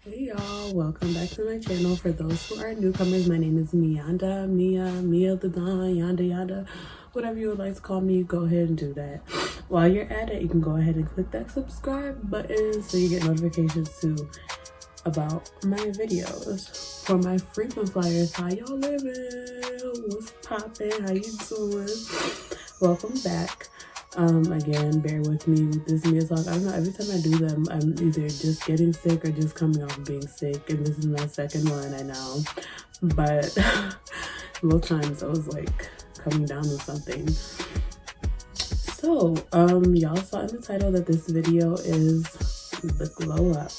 Hey y'all, welcome back to my channel. For those who are newcomers, my name is Miya the Dawn, yanda, whatever you would like to call me, go ahead and do that. While you're at it, you can go ahead and click that subscribe button so you get notifications too about my videos. For my frequent flyers, how y'all living? What's poppin'? How you doing? Welcome back. Again, bear with me with this Miya talk. I don't know, every time I do them, I'm either just getting sick or just coming off being sick, and this is my second one, I know. But both times I was like coming down with something. So, y'all saw in the title that this video is the glow up.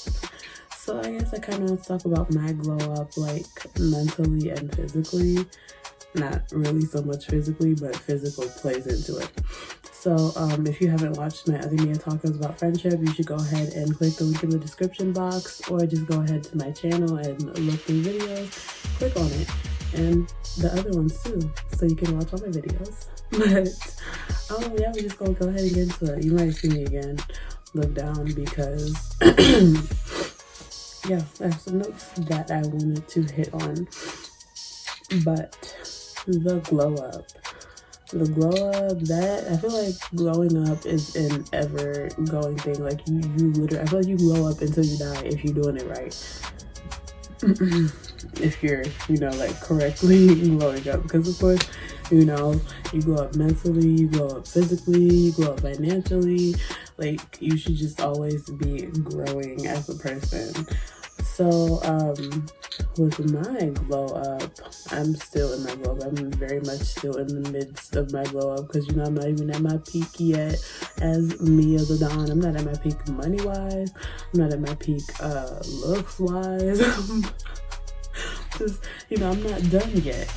So I guess I kind of want to talk about my glow up, like mentally and physically. Not really so much physically, but physical plays into it. So if you haven't watched my other MiyaTalks about friendship, you should go ahead and click the link in the description box, or just go ahead to my channel and look through videos, click on it, and the other ones too, so you can watch all my videos. But yeah, we're just gonna go ahead and get into it. You might see me again look down because yeah, I have some notes that I wanted to hit on. But the glow up, that I feel like growing up is an ever going thing. Like you literally, I feel like you glow up until you die if you're doing it right. If you're, like correctly growing up, because of course, you grow up mentally, you grow up physically, you grow up financially. Like you should just always be growing as a person. So with my glow up, I'm still in my glow up. I'm very much still in the midst of my glow up, because I'm not even at my peak yet as Miya the Dawn. I'm not at my peak money wise. I'm not at my peak looks wise. Just I'm not done yet,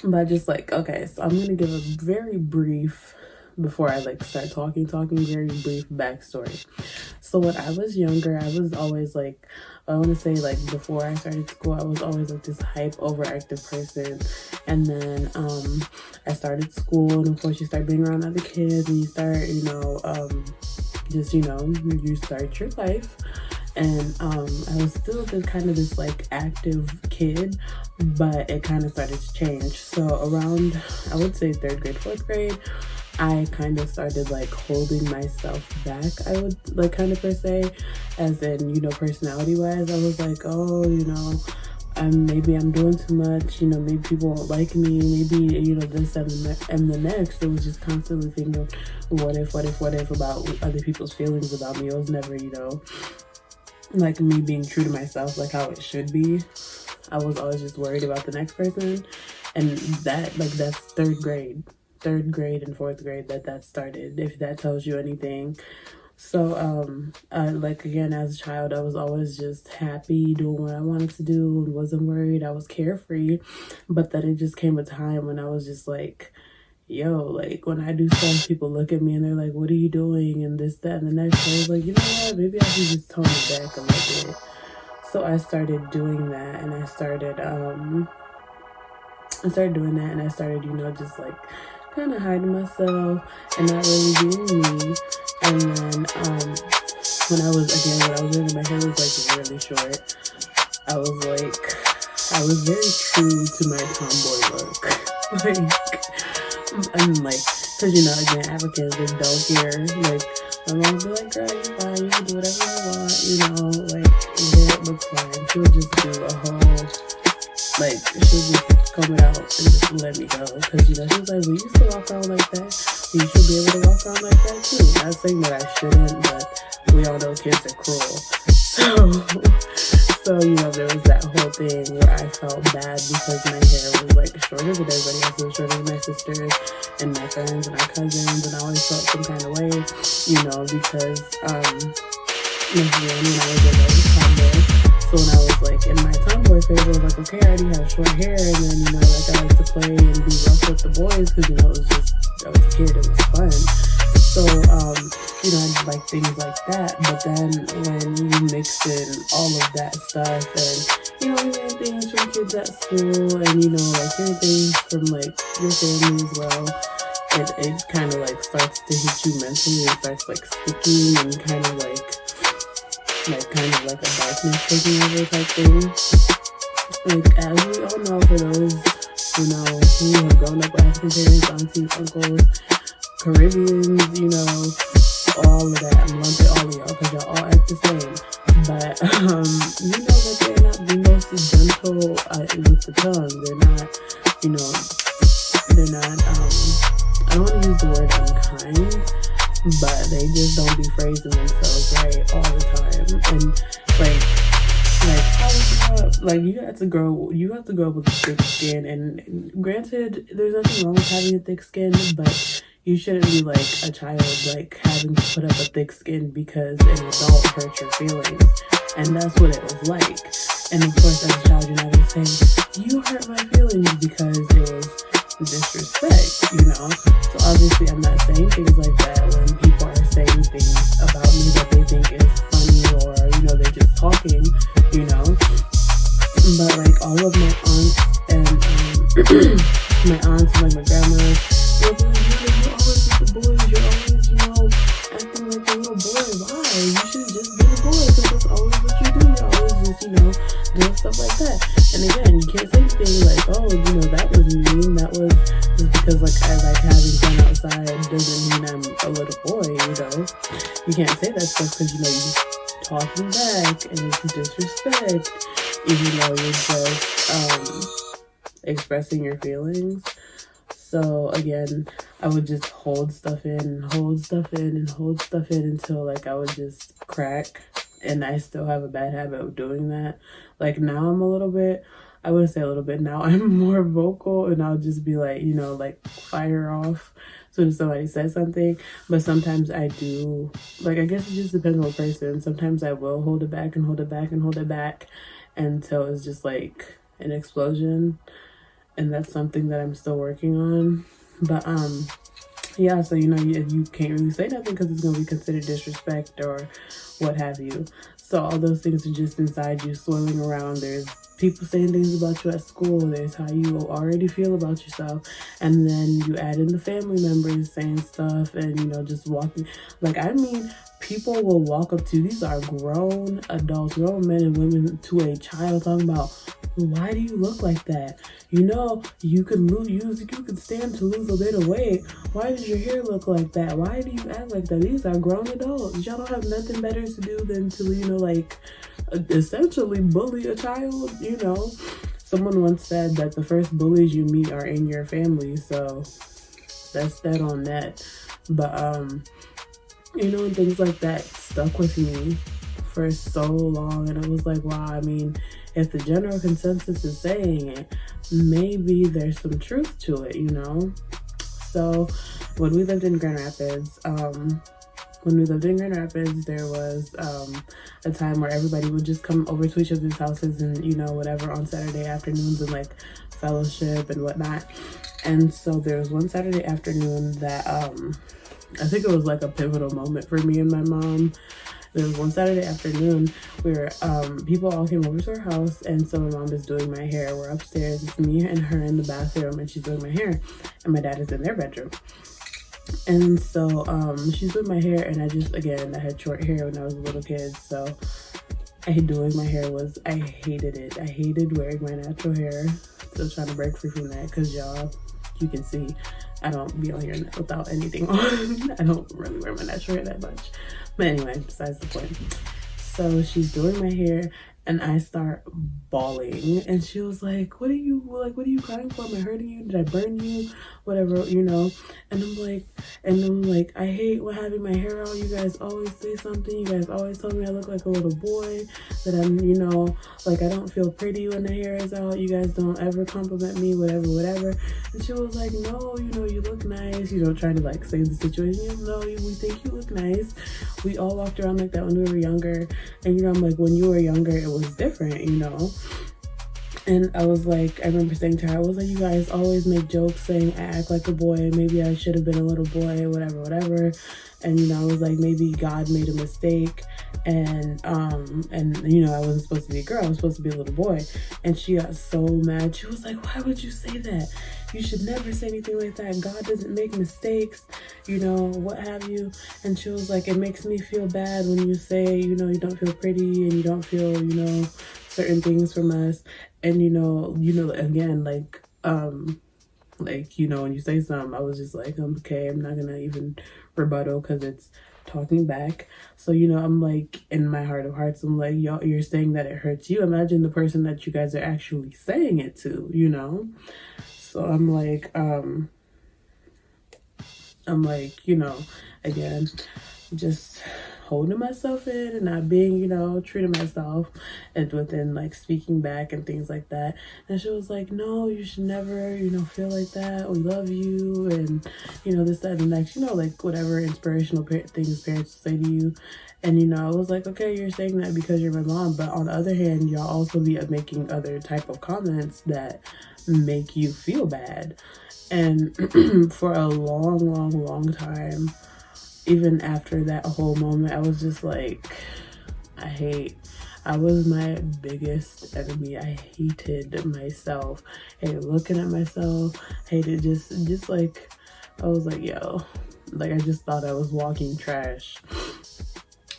But just like, okay, so I'm gonna give a very brief, before I start talking very brief backstory. So when I was younger, I was always like, I want to say before I started school, I was always like this hype overactive person. And then I started school, and of course you start being around other kids, and you start you start your life. And I was still kind of this active kid, but it kind of started to change. So around, I would say 3rd grade, 4th grade, I kind of started holding myself back, I would kind of per se, as in, personality wise. I was like, oh, maybe I'm doing too much, maybe people won't like me, maybe, this and the next. It was just constantly thinking, what if about other people's feelings about me. It was never, me being true to myself, how it should be. I was always just worried about the next person. And that's 3rd grade and 4th grade that started, if that tells you anything. So again, as a child, I was always just happy doing what I wanted to do and wasn't worried. I was carefree. But then it just came a time when I was just when I do stuff, people look at me and they're like, what are you doing, and this, that, and the next. I was like, you know what, maybe I should just tone it back a little bit. So I started doing that, and I started doing that, and I started just kind of hiding myself and not really being me. And then when I was younger, my hair was really short. I was very true to my tomboy look. I'm cause again, Africans, they don't care. My mom would be like, girl, you're fine, you can do whatever you want, your hair looks fine. She'll just do a whole, she'll just comb it out and just let me go. Cause she was like, well, you used to walk around like that, you should be able to walk around like that too. Not saying that I shouldn't, but we all know kids are cruel. So there was that whole thing where I felt bad because my hair was shorter than everybody else. It was shorter than my sisters and my friends and my cousins, and I always felt some kind of way, because when I was a tomboy. So when I was in my tomboy phase, I was okay, I already have short hair, and then I like to play and be rough with the boys, because it was just, I was a kid, it was fun. So I just like things like that. But then when you mix in all of that stuff, and hearing things from kids at school, and hearing things from your family as well, it kind of starts to hit you mentally. It starts sticking, and kind of like kind of like a darkness taking over type thing. Like, as we all know, for those who have grown up with African parents, aunties, uncles, Caribbeans, all of that. I'm lumping all of y'all because y'all all act the same. But that they're not the most gentle with the tongue. They're not, they're not. I don't want to use the word unkind, but they just don't be phrasing themselves right all the time. And how you grow up, you have to grow up with thick skin. And granted, there's nothing wrong with having a thick skin, but you shouldn't be like a child, having to put up a thick skin because an adult hurt your feelings. And that's what it was like. And of course, as a child, you're not going to say, you hurt my feelings, because it was disrespect, So obviously, I'm not saying things like that when people are saying things about me that they think is funny, or, they're just talking, But all of my aunts and my aunts and my grandma, they'll be like, you're always with the boys, you're always, acting like a little boy. Why? You should just be a boy, because that's always what you do. You're always just, doing stuff like that. And again, you can't say anything like, oh, that was mean. That was just because, I like having fun outside doesn't mean I'm a little boy, You can't say that stuff because, you're talking back and it's disrespect, even though you're just expressing your feelings. So again, I would just hold stuff in until I would just crack. And I still have a bad habit of doing that. Now I'm I wouldn't say a little bit, now I'm more vocal, and I'll just be fire off as soon as somebody says something. But sometimes I do, I guess it just depends on the person. Sometimes I will hold it back until it's just an explosion. And that's something that I'm still working on. But yeah, so you can't really say nothing because it's going to be considered disrespect or what have you. So all those things are just inside you, swirling around. There's people saying things about you at school. There's how you already feel about yourself, and then you add in the family members saying stuff, and just walking. People will walk up to, these are grown adults, grown men and women, to a child, talking about, why do you look like that? You could stand to lose a bit of weight. Why does your hair look like that? Why do you act like that? These are grown adults. Y'all don't have nothing better to do than to, essentially bully a child, Someone once said that the first bullies you meet are in your family, so that's that on that. But, things like that stuck with me for so long, and I was like, wow, if the general consensus is saying it, maybe there's some truth to it, So when we lived in Grand Rapids, there was a time where everybody would just come over to each other's houses and, whatever, on Saturday afternoons, and fellowship and whatnot. And so there was one Saturday afternoon that I think it was a pivotal moment for me and my mom. There was one Saturday afternoon where people all came over to her house, and so my mom is doing my hair. We're upstairs, it's me and her in the bathroom, and she's doing my hair, and my dad is in their bedroom. And so she's doing my hair, and I had short hair when I was a little kid, so doing my hair I hated it. I hated wearing my natural hair. Still trying to break free from that, because y'all, you can see I don't be on here without anything on. I don't really wear my natural hair that much. But anyway, besides the point. So she's doing my hair, and I start bawling, and she was like, what are you crying for? Am I hurting you? Did I burn you? Whatever, and I'm like, I hate having my hair out. You guys always say something. You guys always tell me I look like a little boy, that I'm, I don't feel pretty when the hair is out. You guys don't ever compliment me, whatever. And she was like, no, you look nice, trying to save the situation. No, we think you look nice. We all walked around like that when we were younger. And I'm like, when you were younger, it was different, And I was like, I remember saying to her, I was like, you guys always make jokes saying I act like a boy. Maybe I should have been a little boy, whatever, whatever. And, you know, I was like, maybe God made a mistake. And, you know, I wasn't supposed to be a girl. I was supposed to be a little boy. And she got so mad. She was like, why would you say that? You should never say anything like that. God doesn't make mistakes, you know, what have you. And she was like, it makes me feel bad when you say, you know, you don't feel pretty and you don't feel, you know, certain things from us. And, you know, again, like, you know, when you say something, I was just like, okay, I'm not gonna even rebuttal because it's talking back. So, you know, I'm like, in my heart of hearts, I'm like, y'all, you're saying that it hurts you. Imagine the person that you guys are actually saying it to, you know? So I'm like, you know, again, just holding myself in and not being, you know, true to myself and within like speaking back and things like that. And she was like, no, you should never, you know, feel like that. We love you. And, you know, this, that, and the next, you know, like whatever inspirational things parents say to you. And, you know, I was like, okay, you're saying that because you're my mom. But on the other hand, y'all also be making other type of comments that make you feel bad. And for a long time, even after that whole moment, I was just like, I was my biggest enemy. I hated myself, hated looking at myself, hated just like, I was like, yo, like I just thought I was walking trash.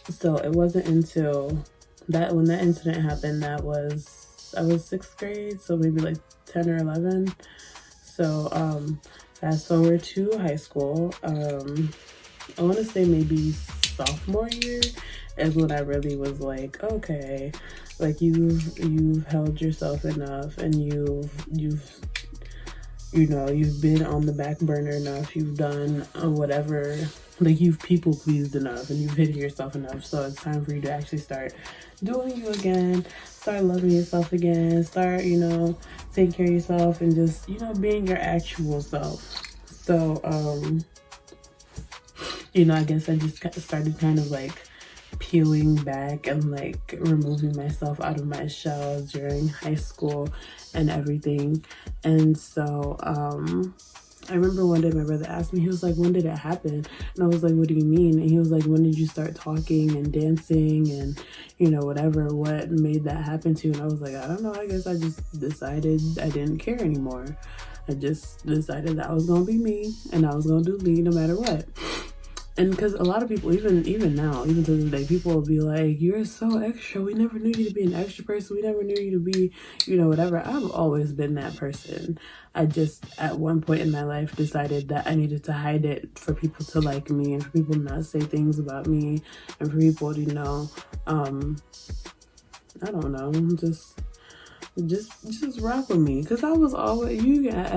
So it wasn't until that, when that incident happened, I was 6th grade, so maybe like 10 or 11. So fast forward to high school, I want to say maybe sophomore year is when I really was like, okay, like you've held yourself enough, and you've you know, you've been on the back burner enough, you've done whatever, like you've people pleased enough and you've hidden yourself enough. So it's time for you to actually start doing you again, start loving yourself again, start, you know, taking care of yourself and just, you know, being your actual self. So you know, I guess I just started kind of like peeling back and like removing myself out of my shell during high school and everything. And so I remember one day my brother asked me, he was like, when did it happen? And I was like, what do you mean? And he was like, when did you start talking and dancing and, you know, whatever, what made that happen to you? And I was like, I don't know, I guess I just decided I didn't care anymore. I just decided that I was gonna be me and I was gonna do me no matter what. And because a lot of people, even now, even to this day, people will be like, you're so extra. We never knew you to be an extra person. We never knew you to be, you know, whatever. I've always been that person. I just, at one point in my life, decided that I needed to hide it for people to like me and for people not to say things about me and for people to, you know, I don't know, just rock with me, because I was always,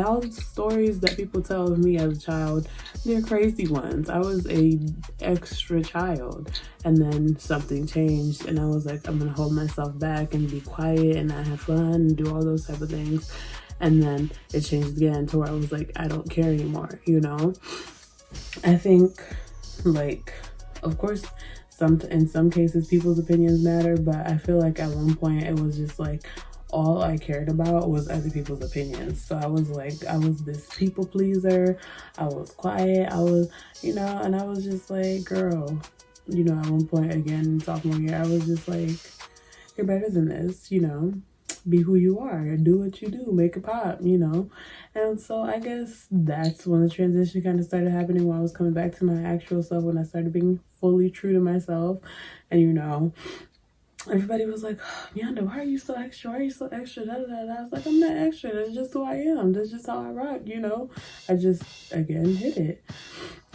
all the stories that people tell of me as a child, they're crazy ones. I was a extra child, and then something changed and I was like, I'm gonna hold myself back and be quiet and not have fun and do all those type of things. And then it changed again to where I was like, I don't care anymore, you know. I think, like, of course, in some cases people's opinions matter, but I feel like at one point it was just like all I cared about was other people's opinions. So I was like, I was this people pleaser. I was quiet. I was, you know, and I was just like, girl, you know, at one point again, sophomore year, I was just like, you're better than this, you know, be who you are, do what you do, make it pop, you know. And so I guess that's when the transition kind of started happening, when I was coming back to my actual self, when I started being fully true to myself. And, you know, everybody was like, Yanda, why are you so extra? Why are you so extra? Da, da, da, da. I was like, I'm not extra. That's just who I am. That's just how I rock, you know? I just, again, hit it.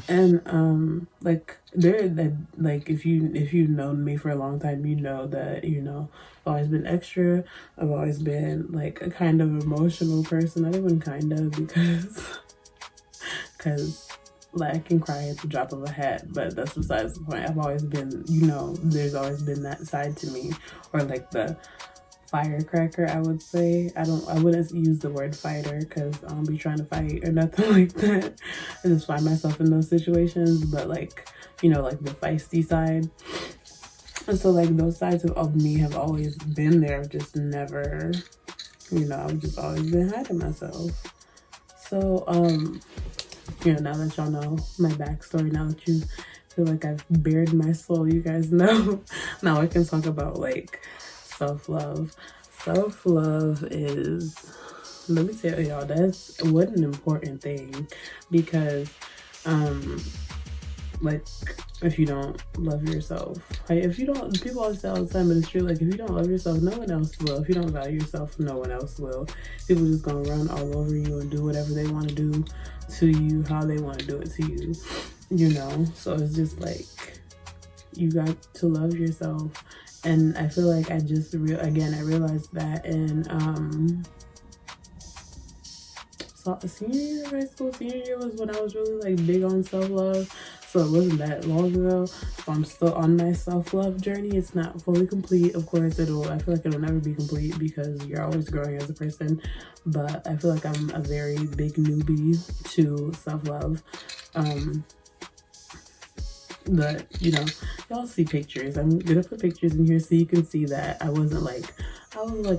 And, like, if you've known me for a long time, you know that, you know, I've always been extra. I've always been, like, a kind of emotional person. Not even kind of, because like, I can cry at the drop of a hat, but that's besides the point. I've always been, you know, there's always been that side to me, or like the firecracker, I would say. I wouldn't use the word fighter because I don't be trying to fight or nothing like that. I just find myself in those situations, but like, you know, like the feisty side. And so like those sides of me have always been there, just never you know, I've just always been hiding myself. So, you know, now that y'all know my backstory, now that you feel like I've bared my soul, you guys know, now I can talk about like self-love. Self-love is, let me tell y'all, that's what an important thing, because like, if you don't love yourself, like, if you don't, people always say all the time, but it's true, like, if you don't love yourself, no one else will. If you don't value yourself, no one else will. People just gonna run all over you and do whatever they want to do to you, how they want to do it to you, you know? So it's just like, you got to love yourself. And I feel like I just I realized that in so senior year of high school. Senior year was when I was really like big on self-love, so it wasn't that long ago. So I'm still on my self-love journey. It's not fully complete, of course. I feel like it'll never be complete because you're always growing as a person, but I feel like I'm a very big newbie to self-love. But you know, y'all see pictures. I'm gonna put pictures in here so you can see that I was like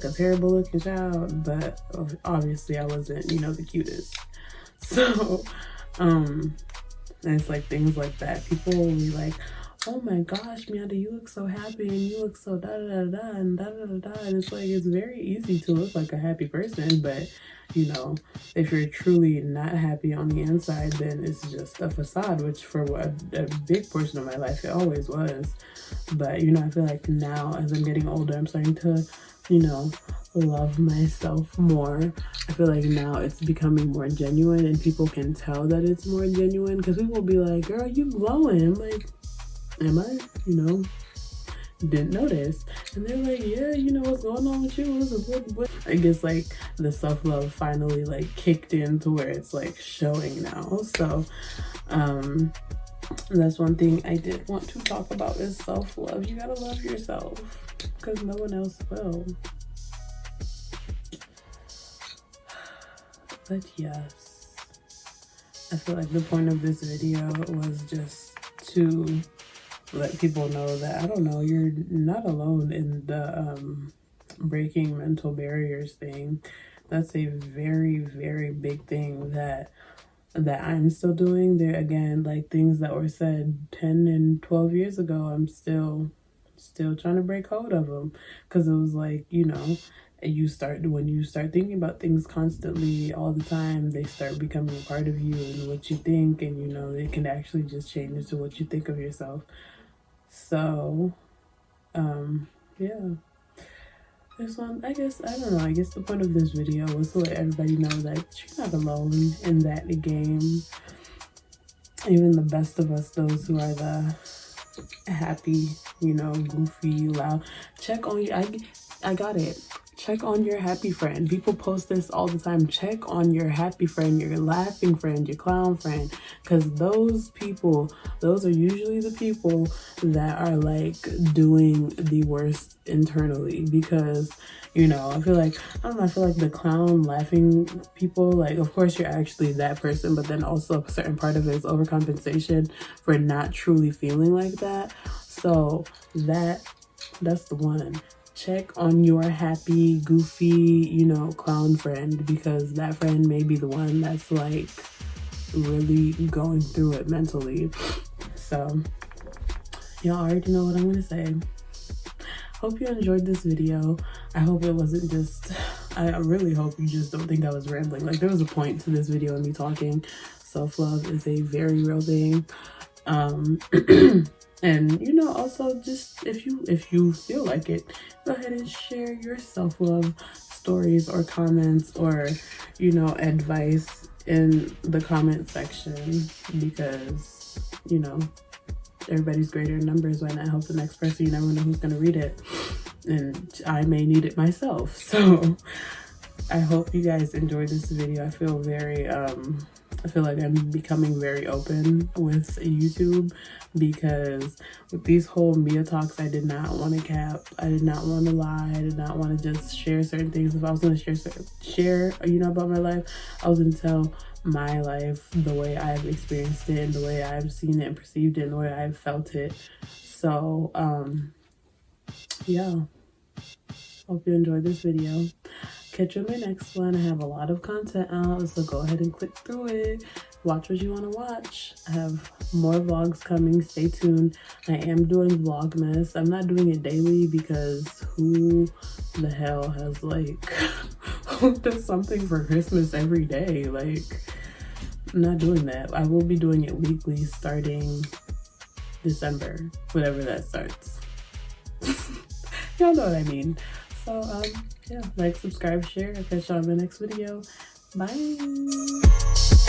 a terrible looking child, but obviously I wasn't, you know, the cutest. So and it's like things like that. People will be like, oh my gosh, Miyanda, you look so happy and you look so da da da da and da da da da. And it's like, it's very easy to look like a happy person, but you know, if you're truly not happy on the inside, then it's just a facade, which for a big portion of my life it always was. But you know, I feel like now as I'm getting older, I'm starting to, you know, love myself more. I feel like now it's becoming more genuine, and people can tell that it's more genuine, because people will be like, girl, you glowing. I'm like, am I? You know, didn't notice. And they're like, yeah, you know, what's going on with you? What? I guess like the self-love finally like kicked in to where it's like showing now. So that's one thing I did want to talk about is self-love. You gotta love yourself because no one else will. But yes, I feel like the point of this video was just to let people know that, I don't know, you're not alone in the breaking mental barriers thing. That's a very, very big thing that I'm still doing. There again, like things that were said 10 and 12 years ago, I'm still trying to break hold of them, because it was like, you know, when you start thinking about things constantly all the time, they start becoming a part of you and what you think, and you know, they can actually just change into what you think of yourself. So yeah, this one, I guess, I don't know, I guess the point of this video was to let everybody know that you're not alone in that game. Even the best of us, those who are the happy, you know, goofy, loud, check on you. I got it. Check on your happy friend. People post this all the time. Check on your happy friend, your laughing friend, your clown friend, because those people, those are usually the people that are like doing the worst internally. Because, you know, I feel like, I don't know, I feel like the clown laughing people, like, of course you're actually that person, but then also a certain part of it is overcompensation for not truly feeling like that. So that's the one. Check on your happy, goofy, you know, clown friend, because that friend may be the one that's like really going through it mentally. So y'all already know what I'm gonna say. Hope you enjoyed this video. I hope it wasn't just, I really hope you just don't think I was rambling. Like, there was a point to this video and me talking. Self-love is a very real thing. And you know, also just if you feel like it, go ahead and share your self-love stories or comments, or you know, advice in the comment section, because you know, everybody's greater in numbers. Why not help the next person? You never know who's gonna read it, and I may need it myself. So I hope you guys enjoyed this video. I feel very I feel like I'm becoming very open with YouTube, because with these whole MiyaTalks, I did not want to cap. I did not want to lie. I did not want to just share certain things. If I was going to share, you know, about my life, I was going to tell my life the way I've experienced it, and the way I've seen it and perceived it, and the way I've felt it. So, yeah. Hope you enjoyed this video. catch you in my next one. I have a lot of content out, so go ahead and click through it. Watch what you want to watch. I have more vlogs coming. Stay tuned. I am doing Vlogmas. I'm not doing it daily because who the hell has like who does something for Christmas every day? Like, I'm not doing that. I will be doing it weekly starting December, whenever that starts. Y'all know what I mean. So yeah, like, subscribe, share. I'll catch y'all in the next video. Bye.